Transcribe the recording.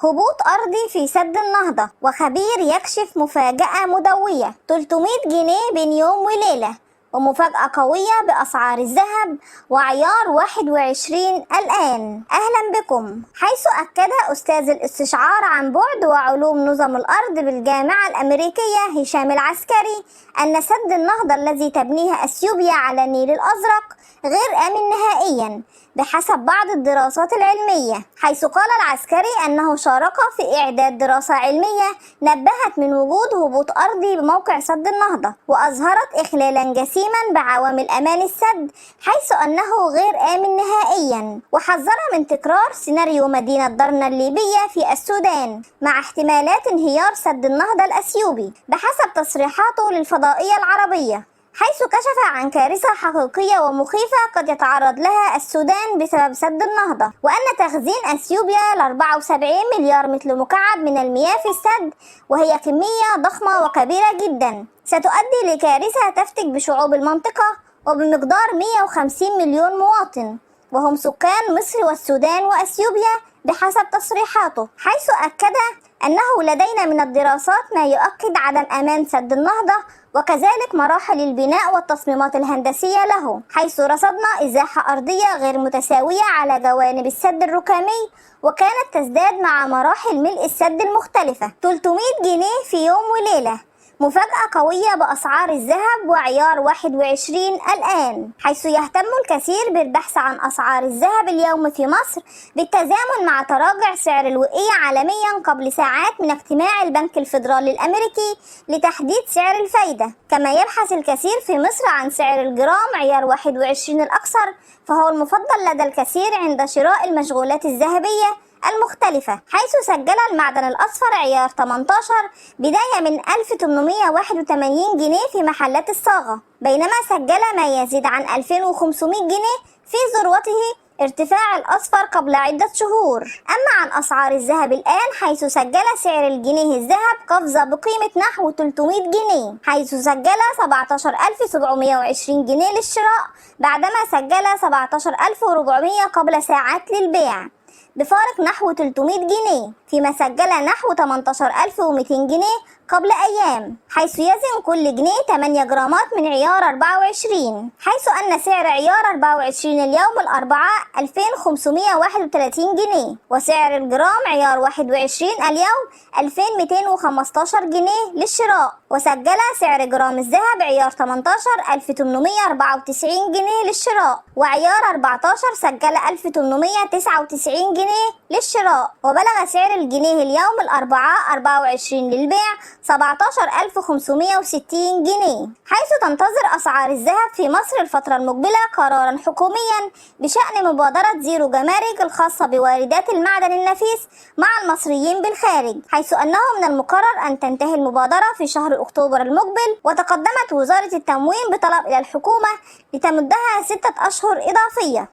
هبوط أرضي في سد النهضة، وخبير يكشف مفاجأة مدوية 300 جنيه بين يوم وليلة، ومفاجأة قوية بأسعار الذهب وعيار 21 الآن. أهلا بكم. حيث أكد أستاذ الاستشعار عن بعد وعلوم نظم الأرض بالجامعة الأمريكية هشام العسكري أن سد النهضة الذي تبنيه أثيوبيا على النيل الأزرق غير آمن نهائيا بحسب بعض الدراسات العلمية، حيث قال العسكري أنه شارك في إعداد دراسة علمية نبهت من وجود هبوط أرضي بموقع سد النهضة، وأظهرت إخلالا جسيما بعوامل أمان السد حيث أنه غير آمن نهائيا، وحذر من تكرار سيناريو مدينة درنا الليبية في السودان مع احتمالات انهيار سد النهضة الأثيوبي بحسب تصريحاته للفضائية العربية، حيث كشف عن كارثة حقيقية ومخيفة قد يتعرض لها السودان بسبب سد النهضة، وأن تخزين أثيوبيا ل 74 مليار متر مكعب من المياه في السد، وهي كمية ضخمة وكبيرة جدا ستؤدي لكارثة تفتك بشعوب المنطقة وبمقدار 150 مليون مواطن، وهم سكان مصر والسودان وأثيوبيا بحسب تصريحاته، حيث أكد أنه لدينا من الدراسات ما يؤكد عدم أمان سد النهضة وكذلك مراحل البناء والتصميمات الهندسية له، حيث رصدنا إزاحة أرضية غير متساوية على جوانب السد الركامي وكانت تزداد مع مراحل ملء السد المختلفة. 300 جنيه في يوم وليلة، مفاجأة قوية بأسعار الذهب وعيار 21 الآن، حيث يهتم الكثير بالبحث عن أسعار الذهب اليوم في مصر بالتزامن مع تراجع سعر الوقية عالميا قبل ساعات من اجتماع البنك الفيدرالي الأمريكي لتحديد سعر الفايدة، كما يبحث الكثير في مصر عن سعر الجرام عيار 21 الأكثر، فهو المفضل لدى الكثير عند شراء المشغولات الذهبية المختلفة، حيث سجل المعدن الأصفر عيار 18 بداية من 1881 جنيه في محلات الصاغة، بينما سجل ما يزيد عن 2500 جنيه في ذروته ارتفاع الأصفر قبل عدة شهور. أما عن أسعار الذهب الآن، حيث سجل سعر الجنيه الذهب قفزة بقيمة نحو 300 جنيه، حيث سجل 17720 جنيه للشراء بعدما سجل 17400 قبل ساعات للبيع، بفارق نحو 300 جنيه، فيما سجل نحو 18200 جنيه قبل أيام، حيث يزن كل جنيه 8 جرامات من عيار 24، حيث أن سعر عيار 24 اليوم الأربعاء 2531 جنيه، وسعر الجرام عيار 21 اليوم 2215 جنيه للشراء، وسجل سعر جرام الذهب عيار 18 1894 جنيه للشراء، وعيار 14 سجل 1899 جنيه للشراء، وبلغ سعر الجنيه اليوم الأربعاء 24 للبيع 17560 جنيه، حيث تنتظر أسعار الذهب في مصر الفترة المقبلة قرارا حكوميا بشأن مبادرة زيرو جمارك الخاصة بواردات المعدن النفيس مع المصريين بالخارج، حيث أنه من المقرر أن تنتهي المبادرة في شهر أكتوبر المقبل، وتقدمت وزارة التموين بطلب إلى الحكومة لتمدها 6 أشهر إضافية.